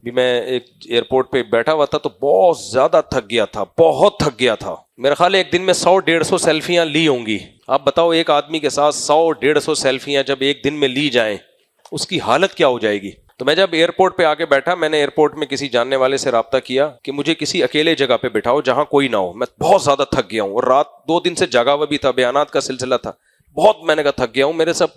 بھی میں ایک ایئرپورٹ پہ بیٹھا ہوا تھا تو بہت زیادہ تھک گیا تھا، بہت تھک گیا تھا. میرا خیال ہے ایک دن میں 100-150 سیلفیاں لی ہوں گی. آپ بتاؤ ایک آدمی کے ساتھ 100-150 سیلفیاں جب ایک دن میں لی جائیں اس کی حالت کیا ہو جائے گی. تو میں جب ایئرپورٹ پہ آ کے بیٹھا، میں نے ایئرپورٹ میں کسی جاننے والے سے رابطہ کیا کہ مجھے کسی اکیلے جگہ پہ بٹھاؤ جہاں کوئی نہ ہو، میں بہت زیادہ تھک گیا ہوں اور رات 2 دن سے جاگا ہوا بھی تھا، بیانات کا سلسلہ تھا، بہت میں نے کہا تھک گیا ہوں، میرے سب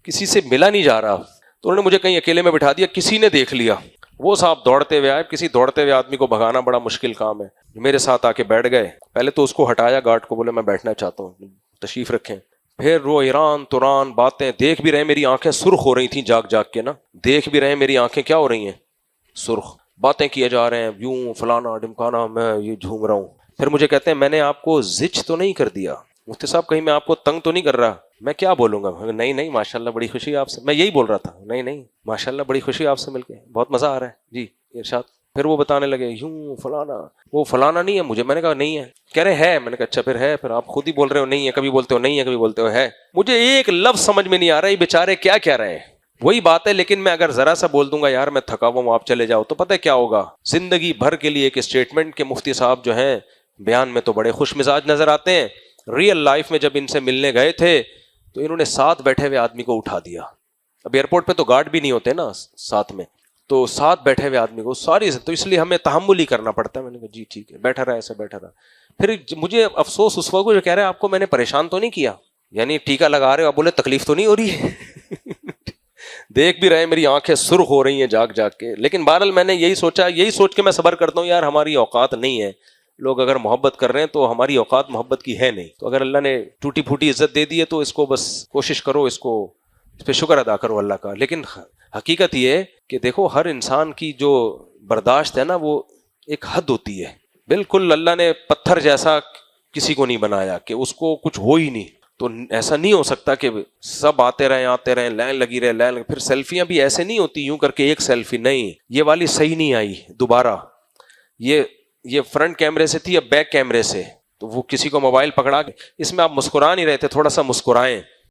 کسی سے ملا نہیں جا رہا. تو انہوں نے مجھے کہیں اکیلے میں بٹھا دیا. کسی نے دیکھ لیا، وہ صاحب دوڑتے ہوئے آئے. کسی دوڑتے ہوئے آدمی کو بھگانا بڑا مشکل کام ہے. میرے ساتھ آ کے بیٹھ گئے. پہلے تو اس کو ہٹایا، گارڈ کو، بولے میں بیٹھنا چاہتا ہوں، تشریف رکھیں. پھر وہ ایران توران باتیں، دیکھ بھی رہے میری آنکھیں سرخ ہو رہی تھیں جاگ جاگ کے نا، دیکھ بھی رہے میری آنکھیں کیا ہو رہی ہیں، سرخ. باتیں کیے جا رہے ہیں، یوں فلانا ڈمکانا، میں یہ جھوم رہا ہوں. پھر مجھے کہتے ہیں میں نے آپ کو زچ تو نہیں کر دیا مفتی صاحب، کہیں میں آپ کو تنگ تو نہیں کر رہا. میں کیا بولوں گا، نہیں نہیں ماشاءاللہ بڑی خوشی آپ سے. میں یہی بول رہا تھا، نہیں نہیں ماشاءاللہ بڑی خوشی آپ سے مل کے، بہت مزہ آ رہا ہے جی ارشاد. پھر وہ بتانے لگے یوں فلانا، وہ فلانا نہیں ہے مجھے. میں نے کہا نہیں ہے. کہہ رہے ہے. میں نے کہا اچھا پھر ہے، پھر آپ خود ہی بول رہے ہو نہیں ہے، کبھی بولتے ہو نہیں ہے، کبھی بولتے ہو ہے. مجھے ایک لفظ سمجھ میں نہیں آ رہا یہ بیچارے کیا کہہ رہے ہیں. وہی بات ہے، لیکن میں اگر ذرا سا بول دوں گا یار میں تھکا ہوا ہوں آپ چلے جاؤ، تو پتہ کیا ہوگا، زندگی بھر کے لیے ایک اسٹیٹمنٹ کہ مفتی صاحب جو ہیں بیان میں تو بڑے خوش مزاج نظر آتے ہیں، ریئل لائف میں جب ان سے ملنے گئے تھے تو انہوں نے ساتھ بیٹھے ہوئے آدمی کو اٹھا دیا. اب ایئرپورٹ پہ تو گارڈ بھی نہیں ہوتے نا ساتھ میں، تو ساتھ بیٹھے ہوئے آدمی کو ساری، تو اس لیے ہمیں تحمل ہی کرنا پڑتا ہے. میں نے کہا جی ٹھیک ہے، بیٹھا رہا ایسا بیٹھا رہا. پھر مجھے افسوس اس وقت جو کہہ رہے ہیں آپ کو میں نے پریشان تو نہیں کیا، یعنی ٹیکا لگا رہے ہو، آپ بولے تکلیف تو نہیں ہو رہی ہے. دیکھ بھی رہے میری آنکھیں سرخ ہو رہی ہیں جاگ جاگ کے. لیکن بہرحال میں نے یہی سوچا، یہی سوچ کے میں صبر کرتا ہوں یار ہماری اوقات نہیں ہے. لوگ اگر محبت کر رہے ہیں تو ہماری اوقات محبت کی ہے نہیں. تو اگر اللہ نے ٹوٹی پھوٹی عزت دے دی ہے تو اس کو بس کوشش کرو، اس پہ شکر ادا کرو اللہ کا. لیکن حقیقت یہ ہے کہ دیکھو ہر انسان کی جو برداشت ہے نا وہ ایک حد ہوتی ہے. بالکل اللہ نے پتھر جیسا کسی کو نہیں بنایا کہ اس کو کچھ ہو ہی نہیں. تو ایسا نہیں ہو سکتا کہ سب آتے رہیں لائن لگی رہے لائن. پھر سیلفیاں بھی ایسے نہیں ہوتی یوں کر کے ایک سیلفی، نہیں یہ والی صحیح نہیں آئی دوبارہ، یہ فرنٹ کیمرے سے تھی اب بیک کیمرے سے. تو وہ کسی کو موبائل پکڑا کے، اس میں آپ مسکرا نہیں رہے تھے، تھوڑا سا مسکرائیں.